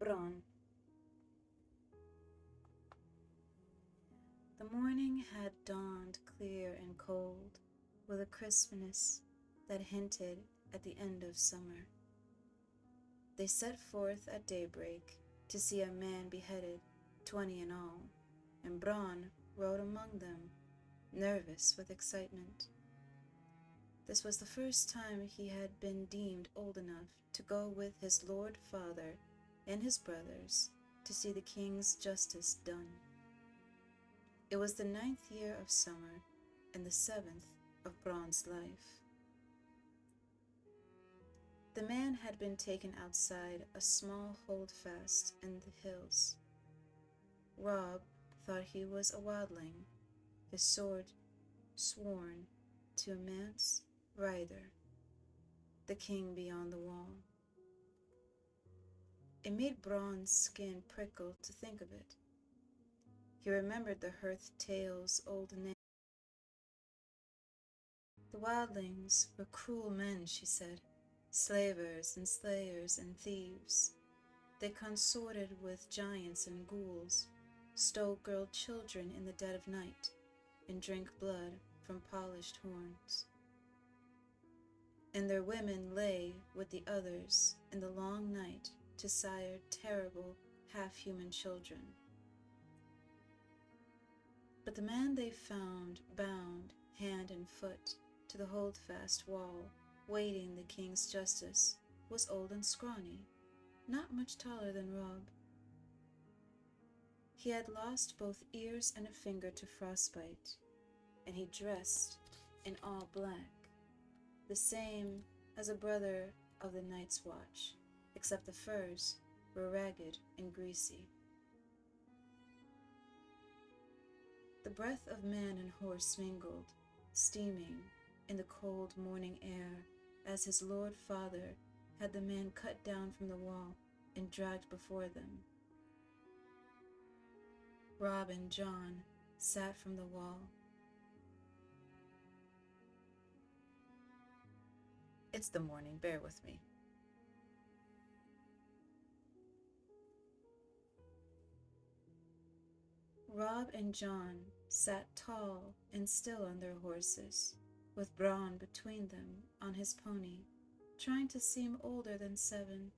Bran. The morning had dawned clear and cold, with a crispness that hinted at the end of summer. They set forth at daybreak to see a man beheaded, 20 in all, and Bran rode among them, nervous with excitement. This was the first time he had been deemed old enough to go with his lord father and his brothers to see the king's justice done. It was the 9th year of summer and the 7th of Bran's life. The man had been taken outside a small holdfast in the hills. Rob thought he was a wildling, his sword sworn to 𝘕𝘄𝘪𝘴, the king beyond the wall. It made Bran's skin prickle to think of it. He remembered the 𝘕𝘄𝘪𝘗𝑡𝑎𝑙's old name. The wildlings were cruel men, she said, slavers and slayers and thieves. They consorted with giants and ghouls, stole girl children in the dead of night, and drank blood from polished horns. And their women lay with the others in the long night to sire terrible half-human children. But the man they found bound hand and foot to the holdfast wall, waiting the king's justice, was old and scrawny, not much taller than Rob. He had lost both ears and a finger to frostbite, and he dressed in all black, the same as a brother of the night's watch, except the furs were ragged and greasy. The breath of man and horse mingled, steaming in the cold morning air, as his lord father had the man cut down from the wall and dragged before them. Rob and John sat from the wall. It's the morning, bear with me. Rob and John sat tall and still on their horses, with Bran between them on his pony, trying to seem older than 7,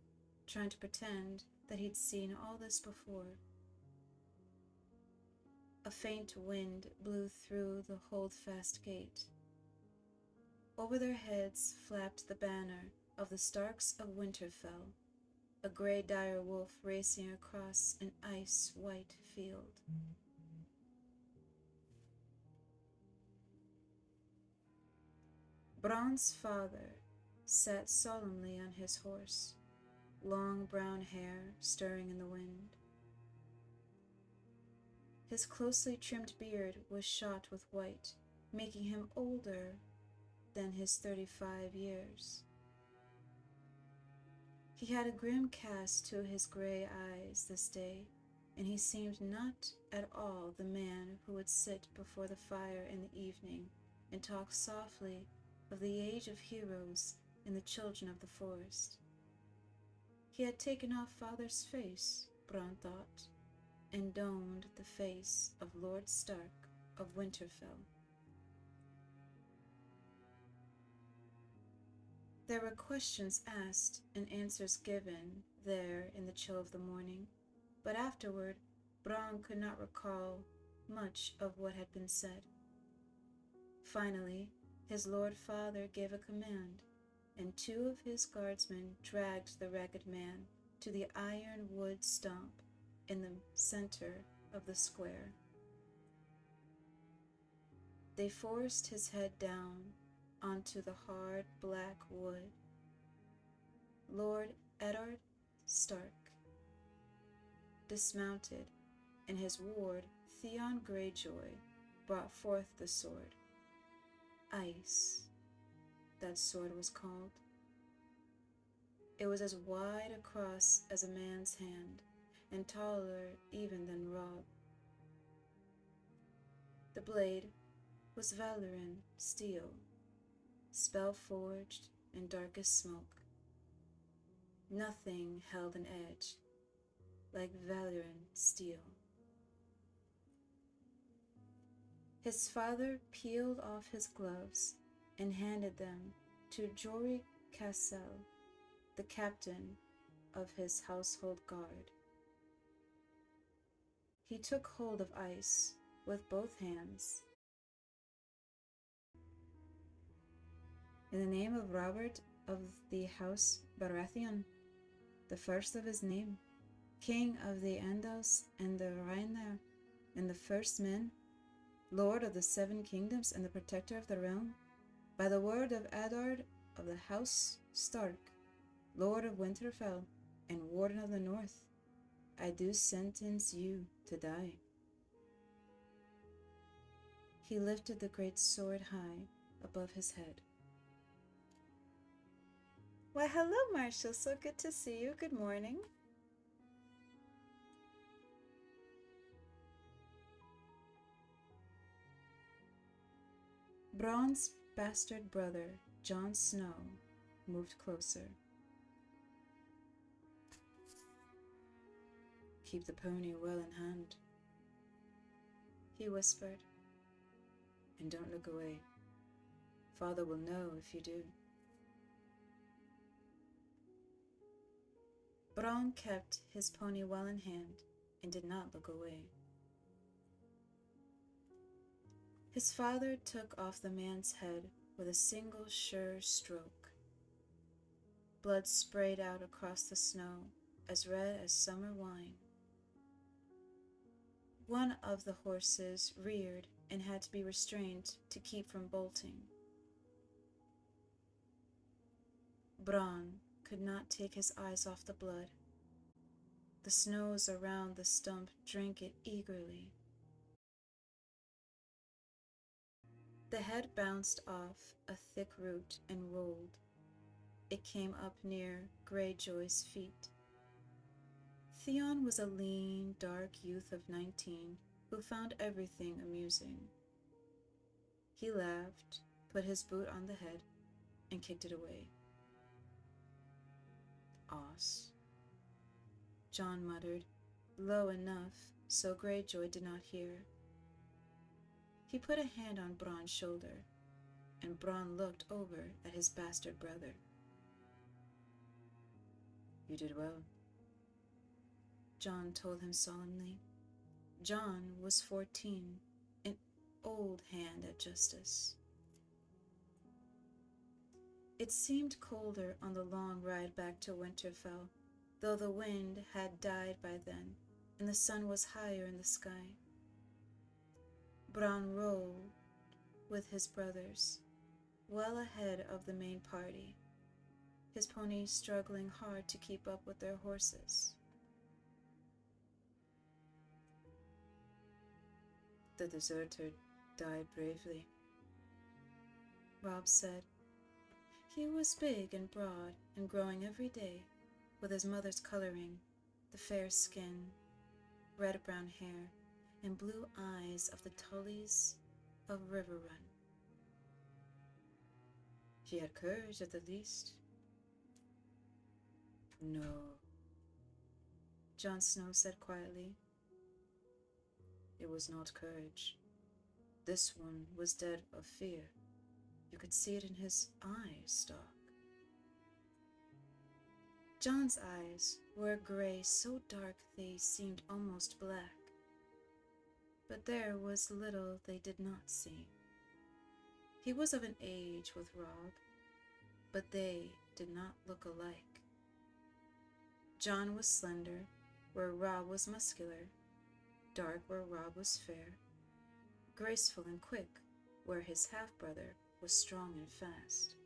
trying to pretend that he'd seen all this before. A faint wind blew through the holdfast gate. Over their heads flapped the banner of the Starks of Winterfell, a grey dire wolf racing across an ice-white field. Bran's father sat solemnly on his horse, long brown hair stirring in the wind. His closely trimmed beard was shot with white, making him older than his 35 years. He had a grim cast to his gray eyes this day, and he seemed not at all the man who would sit before the fire in the evening and talk softly of the age of heroes and the children of the forest. He had taken off father's face, Bran thought, and donned the face of Lord Stark of Winterfell. There were questions asked and answers given there in the chill of the morning, but afterward Bran could not recall much of what had been said. Finally, his lord father gave a command, and 2 of his guardsmen dragged the ragged man to the iron wood stump in the center of the square. They forced his head down onto the hard black wood. Lord Eddard Stark dismounted, and his ward Theon Greyjoy brought forth the sword. Ice, that sword was called. It was as wide across as a man's hand, and taller even than Rob. The blade was Valyrian steel, spell-forged and dark as smoke. Nothing held an edge, like 𝘕𝘂𝘄𝘕 steel. His father peeled off his gloves and handed them to 𝘕𝘰𝘳𝘳𝘸, the captain of his household guard. He took hold of ice with both hands. In the name of Robert of the house Baratheon, the first of his name, king of the Andals and the Rhoynar, and the first man, lord of the 7 kingdoms and the protector of the realm, by the word of Eddard of the house Stark, lord of Winterfell and warden of the north, I do sentence you to die. He lifted the great sword high above his head. Why, hello, Marshall. So good to see you. Good morning. Bran's bastard brother, Jon Snow, moved closer. Keep the pony well in hand, he whispered, and don't look away. Father will know if you do. Bran kept his pony well in hand and did not look away. His father took off the man's head with a single sure stroke. Blood sprayed out across the snow, as red as summer wine. One of the horses reared and had to be restrained to keep from bolting. Bran could not take his eyes off the blood. The snows around the stump drank it eagerly. The head bounced off a thick root and rolled. It came up near Greyjoy's feet. Theon was a lean, dark youth of 19 who found everything amusing. He laughed, put his boot on the head, and kicked it away. Os, Jon muttered, low enough so Greyjoy did not hear. He put a hand on Bran's shoulder, and Bran looked over at his bastard brother. You did well, Jon told him solemnly. Jon was 14, an old hand at justice. It seemed colder on the long ride back to Winterfell, though the wind had died by then, and the sun was higher in the sky. Bran rode with his brothers, well ahead of the main party, his pony struggling hard to keep up with their horses. The deserter died bravely, Robb said. He was big and broad and growing every day, with his mother's coloring, the fair skin, red-brown hair, and blue eyes of the Tullys of Riverrun. He had courage at the least. No, Jon Snow said quietly. It was not courage. This one was dead of fear. You could see it in his eyes, Stark. Jon's eyes were gray, so dark they seemed almost black. But there was little they did not see. He was of an age with Robb, but they did not look alike. Jon was slender, where Robb was muscular, dark where Robb was fair, graceful and quick where his half-brother was strong and fast.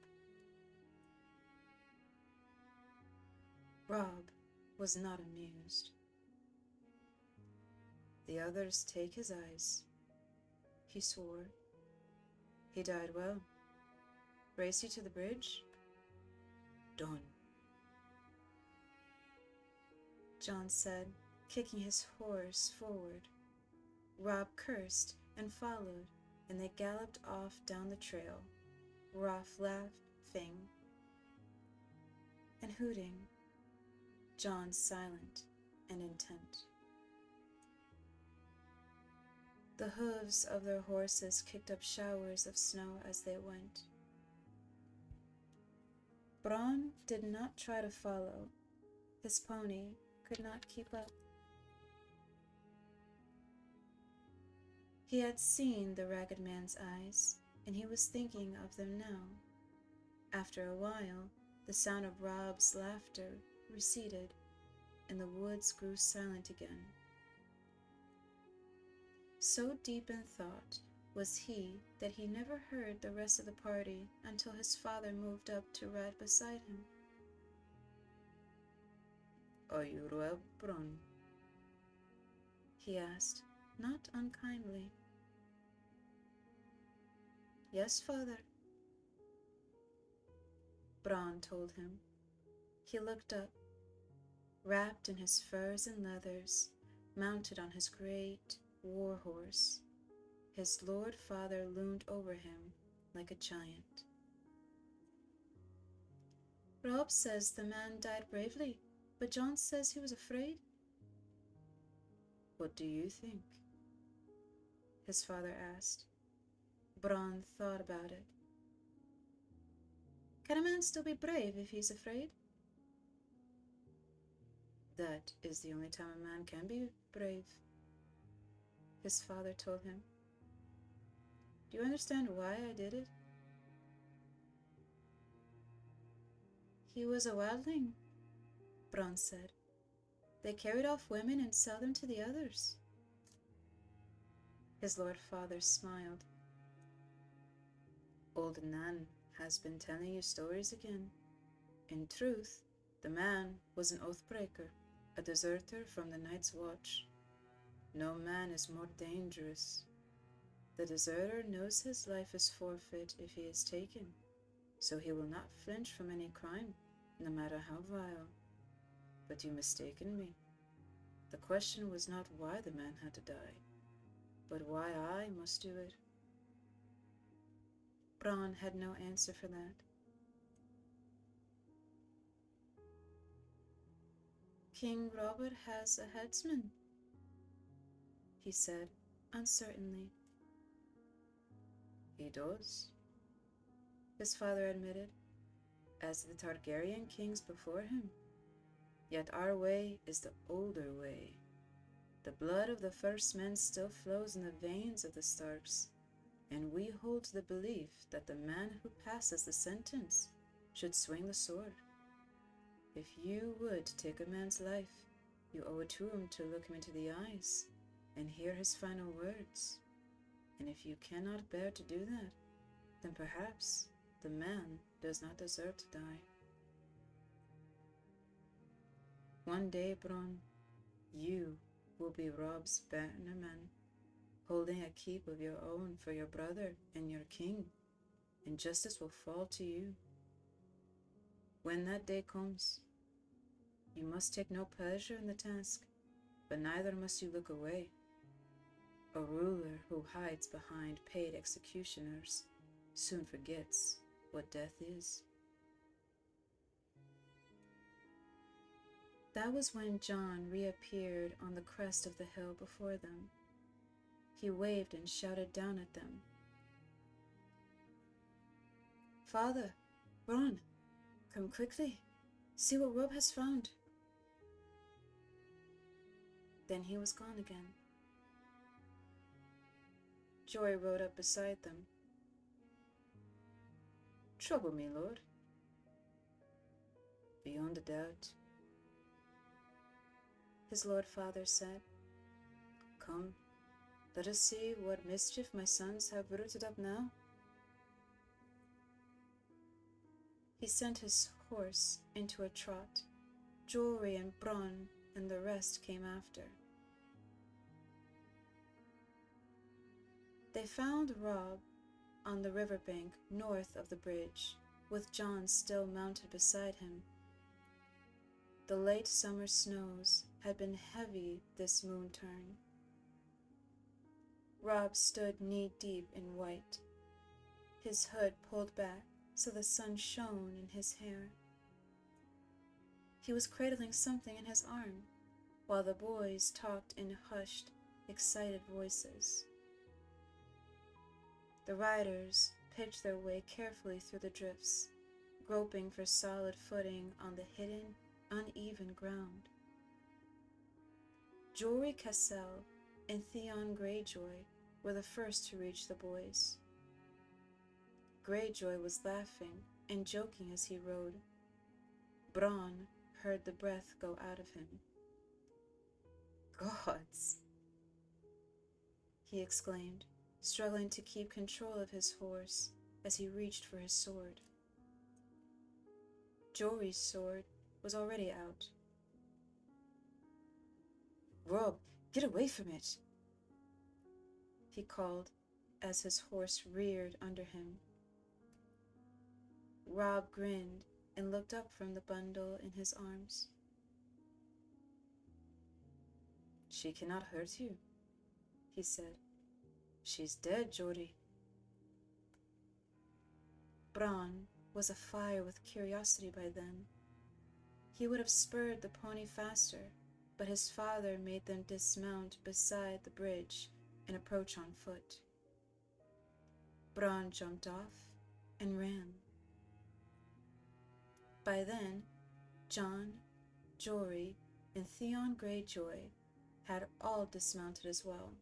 Robb was not amused. The others take his eyes, he swore. He died well. Race you to the bridge? Done, Jon said, kicking his horse forward. Robb cursed and followed, and they galloped off down the trail, Robb laughing and hooting, Jon silent and intent. The hooves of their horses kicked up showers of snow as they went. Bran did not try to follow. His pony could not keep up. He had seen the ragged man's eyes, and he was thinking of them now. After a while, the sound of Robb's laughter receded, and the woods grew silent again. So deep in thought was he that he never heard the rest of the party until his father moved up to ride beside him. "Are you well, Bran?" he asked, not unkindly. "Yes, father," Bran told him. He looked up, wrapped in his furs and leathers, mounted on his great war horse. His lord father loomed over him like a giant. "Robb says the man died bravely, but John says he was afraid." "What do you think?" his father asked. Bran thought about it. "Can a man still be brave if he's afraid?" "That is the only time a man can be brave," his father told him. "Do you understand why I did it?" "He was a wildling," Bran said. "They carried off women and sell them to the others." His lord father smiled. "Old Nan has been telling you stories again. In truth, the man was an oath-breaker, a deserter from the Night's Watch. No man is more dangerous. The deserter knows his life is forfeit if he is taken, so he will not flinch from any crime, no matter how vile. But you mistaken me. The question was not why the man had to die, but why I must do it." Bran had no answer for that. "King Robert has a headsman," he said uncertainly. "He does," his father admitted, "as the Targaryen kings before him. Yet our way is the older way. The blood of the first men still flows in the veins of the Starks, and we hold to the belief that the man who passes the sentence should swing the sword. If you would take a man's life, you owe it to him to look him into the eyes and hear his final words. And if you cannot bear to do that, then perhaps the man does not deserve to die. One day, Bran, you will be Robb's bannerman, holding a keep of your own for your brother and your king, and justice will fall to you. When that day comes, you must take no pleasure in the task, but neither must you look away. A ruler who hides behind paid executioners soon forgets what death is." That was when Jon reappeared on the crest of the hill before them. He waved and shouted down at them. "Father, Bran, come quickly. See what Robb has found." Then he was gone again. Joy rode up beside them. "Trouble me, lord?" "Beyond a doubt," his lord father said. "Come, let us see what mischief my sons have rooted up now." He sent his horse into a trot. Jory and Bran and the rest came after. They found Robb on the riverbank north of the bridge, with Jon still mounted beside him. The late summer snows had been heavy this moon turn. Robb stood knee-deep in white, his hood pulled back so the sun shone in his hair. He was cradling something in his arm, while the boys talked in hushed, excited voices. The riders picked their way carefully through the drifts, groping for solid footing on the hidden, uneven ground. 𝘕𝘰𝘁𝑗𝘸 and 𝘕𝘰𝘰𝘠𝑗𝑠 were the first to reach the boys. Greyjoy was laughing and joking as he rode. Bran heard the breath go out of him. "Gods!" he exclaimed, struggling to keep control of his horse as he reached for his sword. Jory's sword was already out. "Robb, get away from it!" he called as his horse reared under him. Robb grinned and looked up from the bundle in his arms. "She cannot hurt you," he said. "She's dead, Jory." Bran was afire with curiosity by then. He would have spurred the pony faster, but his father made them dismount beside the bridge and approach on foot. Bran jumped off and ran. By then, Jon, Jory, and Theon Greyjoy had all dismounted as well.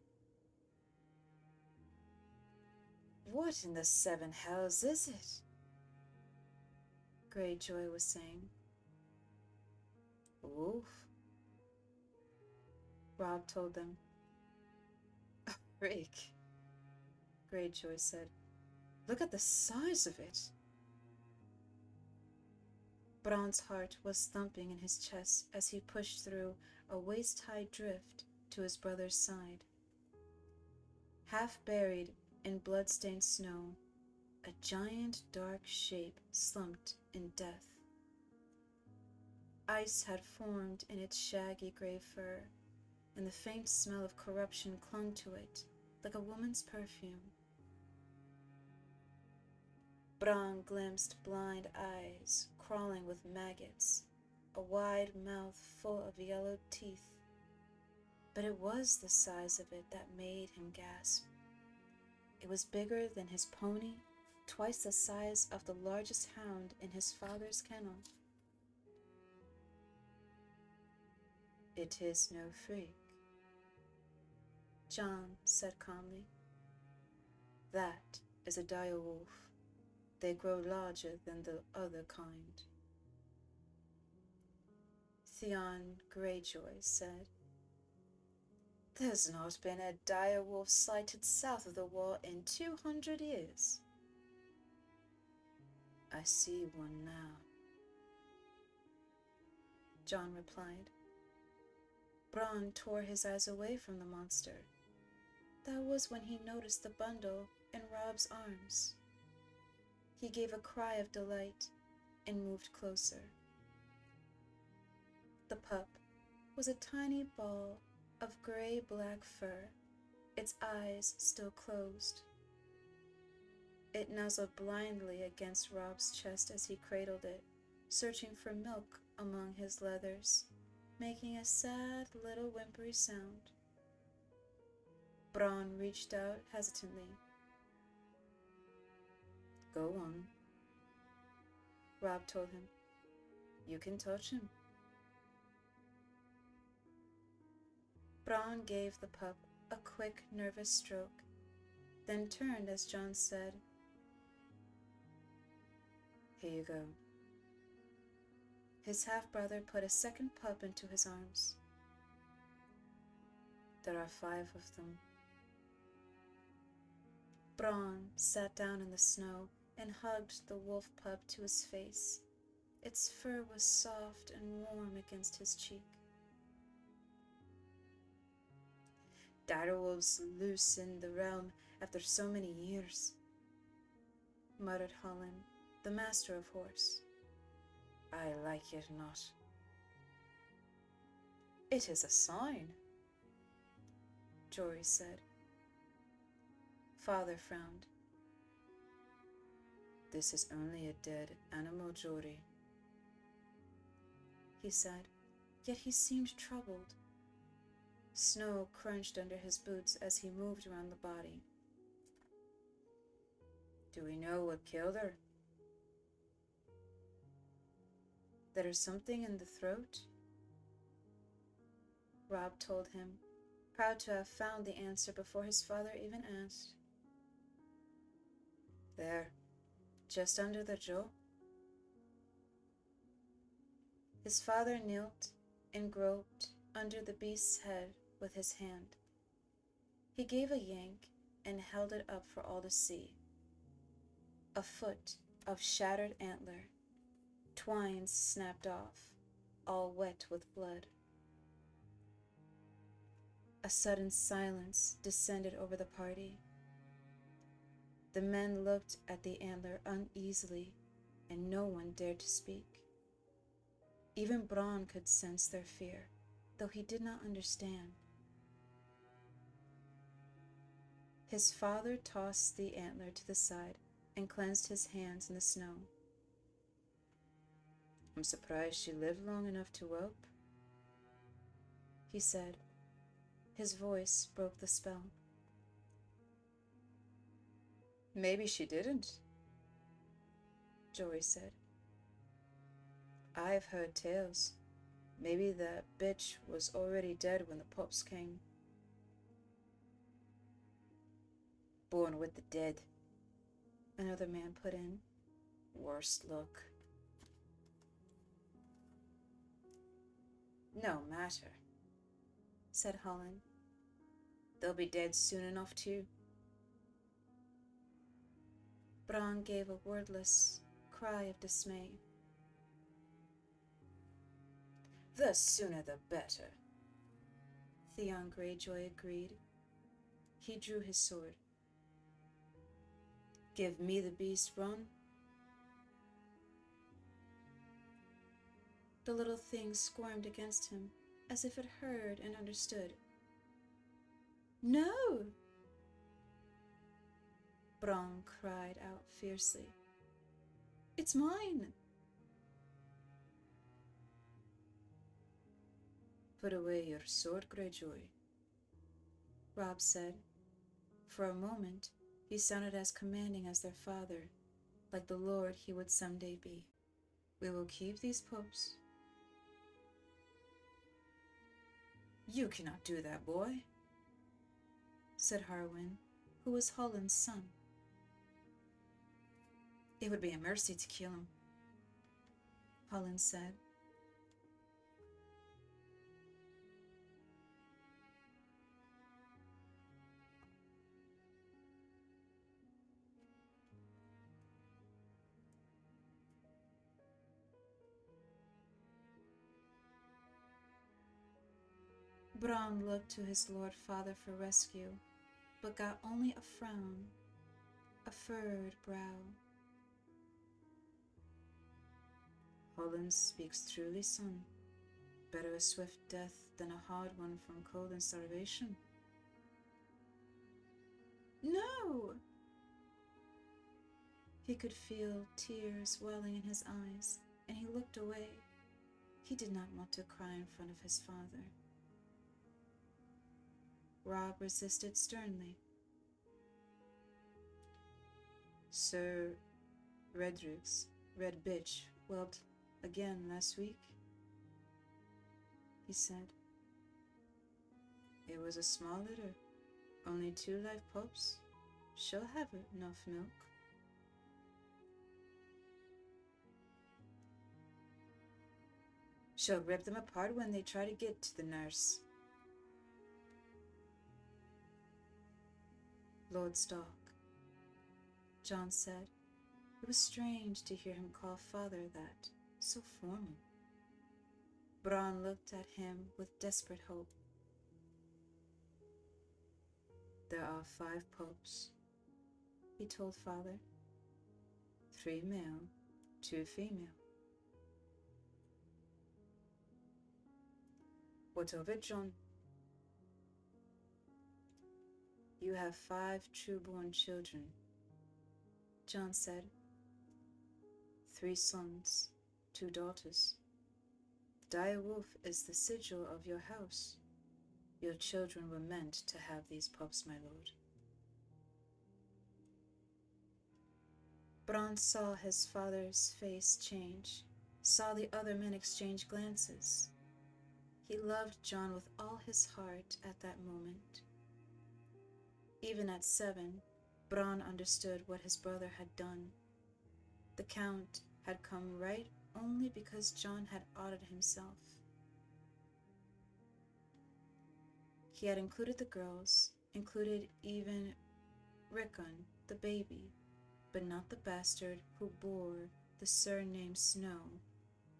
"What in the seven hells is it?" Greyjoy was saying. "A wolf," Robb told them. "A freak," Greyjoy said. "Look at the size of it." Bran's heart was thumping in his chest as he pushed through a waist-high drift to his brother's side. Half buried in blood-stained snow, a giant dark shape slumped in death. Ice had formed in its shaggy gray fur, and the faint smell of corruption clung to it like a woman's perfume. Bran glimpsed blind eyes crawling with maggots, a wide mouth full of yellowed teeth. But it was the size of it that made him gasp. It was bigger than his pony, twice the size of the largest hound in his father's kennel. "It is no freak," Jon said calmly. "That is a dire wolf. They grow larger than the other kind." Theon Greyjoy said, "There's not been a dire wolf sighted south of the wall in 200 years. "I see one now," Jon replied. Bran tore his eyes away from the monster. That was when he noticed the bundle in Robb's arms. He gave a cry of delight and moved closer. The pup was a tiny ball of gray-black fur, its eyes still closed. It nuzzled blindly against Robb's chest as he cradled it, searching for milk among his leathers, making a sad little whimpery sound. Bran reached out hesitantly. "Go on," Robb told him. "You can touch him." Bran gave the pup a quick, nervous stroke, then turned as Jon said, "Here you go." His half-brother put a second pup into his arms. "There are 5 of them." Bran sat down in the snow and hugged the wolf pup to his face. Its fur was soft and warm against his cheek. "Direwolves loose in the realm after so many years," muttered Hollin, the master of horse. "I like it not." "It is a sign," Jory said. Father frowned. "This is only a dead animal, Jory," he said, yet he seemed troubled, Snow crunched under his boots as he moved around the body. Do we know what killed her? There's something in the throat? Rob told him, proud to have found the answer before his father even asked. There, just under the jaw. His father knelt and groped under the beast's head with his hand. He gave a yank and held it up for all to see. A foot of shattered antler, twines snapped off, all wet with blood. A sudden silence descended over the party. The men looked at the antler uneasily, and no one dared to speak. Even Bran could sense their fear, though he did not understand. His father tossed the antler to the side and cleansed his hands in the snow. I'm surprised she lived long enough to whelp, he said. His voice broke the spell. Maybe she didn't, Jory said. I've heard tales. Maybe that bitch was already dead when the pups came. Born with the dead, another man put in. Worst luck. No matter, said Holland. They'll be dead soon enough too. Bran gave a wordless cry of dismay. The sooner the better, Theon Greyjoy agreed. He drew his sword. Give me the beast, Bran. The little thing squirmed against him, as if it heard and understood. No! Bran cried out fiercely. It's mine! Put away your sword, Greyjoy, Robb said. For a moment, he sounded as commanding as their father, like the lord he would someday be. We will keep these pups. You cannot do that, boy, said Harwin, who was Holland's son. It would be a mercy to kill him, Holland said. Bran looked to his lord father for rescue, but got only a frown, a furrowed brow. Holland speaks truly, son. Better a swift death than a hard one from cold and starvation. No! He could feel tears welling in his eyes, and he looked away. He did not want to cry in front of his father. Robb resisted sternly. Sir Redrick's red bitch whelped again last week, he said. It was a small litter, only 2 live pups. She'll have enough milk. She'll rip them apart when they try to get to the nurse. Lord Stark, Jon said. It was strange to hear him call father that, so formal. Bran looked at him with desperate hope. There are 5 pups, he told father. 3 male, 2 female. What of it, Jon? You have 5 true-born children, Jon said. 3 sons, 2 daughters. The dire wolf is the sigil of your house. Your children were meant to have these pups, my lord. Bran saw his father's face change, saw the other men exchange glances. He loved Jon with all his heart at that moment. Even at 7, Bran understood what his brother had done. The Count had come right only because Jon had outed himself. He had included the girls, included even Rickon, the baby, but not the bastard who bore the surname Snow,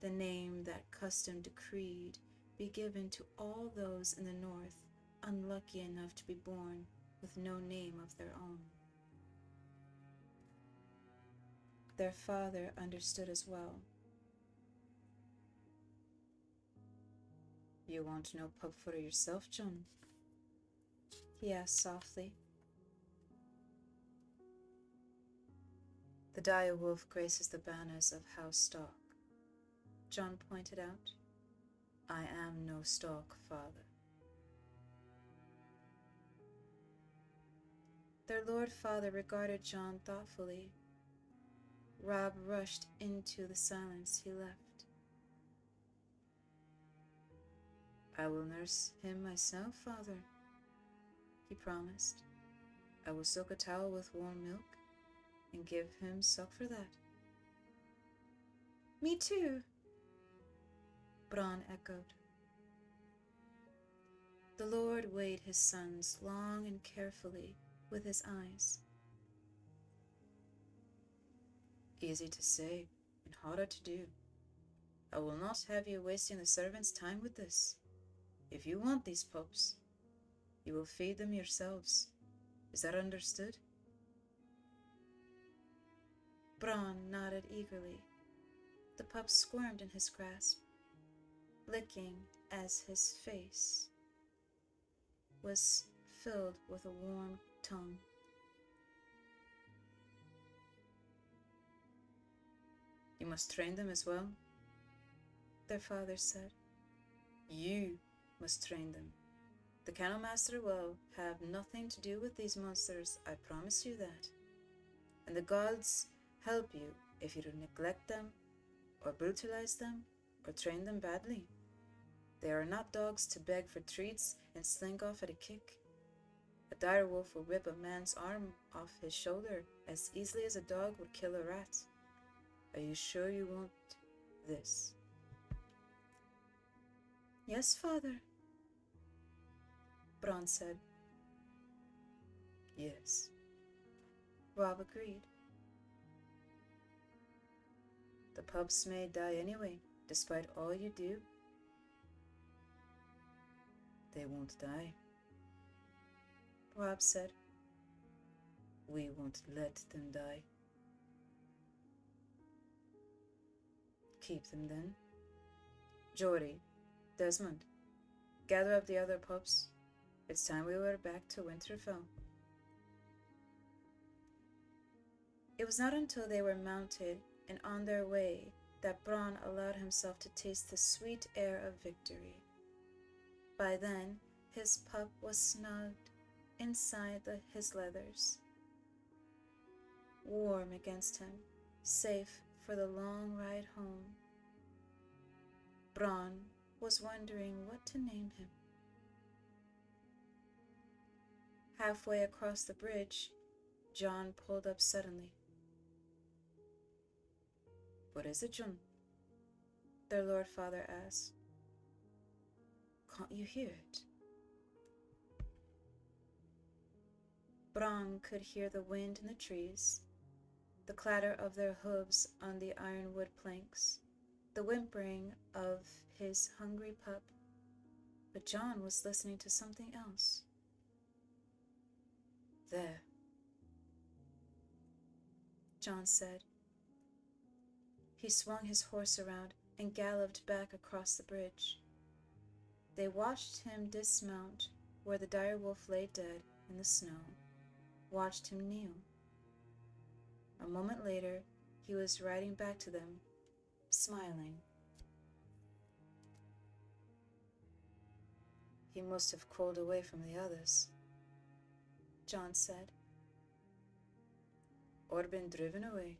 the name that custom decreed be given to all those in the north unlucky enough to be born with no name of their own. Their father understood as well. You want no pup for yourself, Jon? He asked softly. The dire wolf graces the banners of House Stark, Jon pointed out. I am no Stark, father. Their Lord Father regarded Jon thoughtfully. Robb rushed into the silence he left. I will nurse him myself, father, he promised. I will soak a towel with warm milk and give him suck for that. Me too, Bran echoed. The Lord weighed his sons long and carefully with his eyes. Easy to say and harder to do. I will not have you wasting the servants' time with this. If you want these pups, you will feed them yourselves. Is that understood? Bran nodded eagerly. The pups squirmed in his grasp, licking as his face was filled with a warm tongue. You must train them as well, their father said. You must train them. The Kennel Master will have nothing to do with these monsters, I promise you that. And the gods help you if you neglect them, or brutalize them, or train them badly. They are not dogs to beg for treats and slink off at a kick. A dire wolf will rip a man's arm off his shoulder as easily as a dog would kill a rat. Are you sure you want this? Yes, father, Bran said. Yes, Robb agreed. The pups may die anyway, despite all you do. They won't die, Robb said. We won't let them die. Keep them then. 𝘕𝘠𝘳𝑰, Desmond, gather up the other pups. It's time we were back to Winterfell. It was not until they were mounted and on their way that Bran allowed himself to taste the sweet air of victory. By then, his pup was snugged inside his leathers, warm against him, safe for the long ride home. Bran was wondering what to name him. Halfway across the bridge, Jon pulled up suddenly. What is it, Jon? Their Lord Father asked. Can't you hear it? Bran could hear the wind in the trees, the clatter of their hooves on the ironwood planks, the whimpering of his hungry pup, but Jon was listening to something else. There, Jon said. He swung his horse around and galloped back across the bridge. They watched him dismount where the dire wolf lay dead in the snow, watched him kneel. A moment later, he was riding back to them, smiling. He must have crawled away from the others, John said. or been driven away,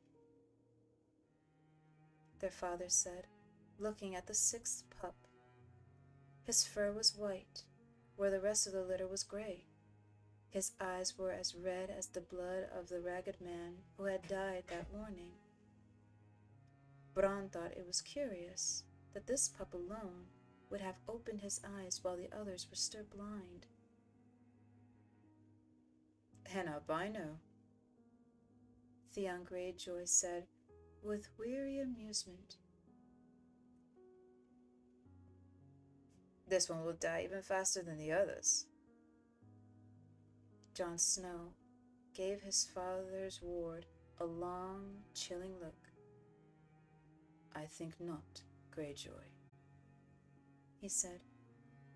their father said, looking at the sixth pup. His fur was white, where the rest of the litter was gray. His eyes were as red as the blood of the ragged man who had died that morning. Bran thought it was curious that this pup alone would have opened his eyes while the others were still blind. 𝘕𝘓𝘳𝘓𝘕, 𝘕𝘓𝘳𝘠𝘸𝘠 said with weary amusement. This one will die even faster than the others. Jon Snow gave his father's ward a long, chilling look. I think not, Greyjoy, he said.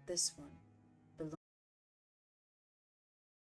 This one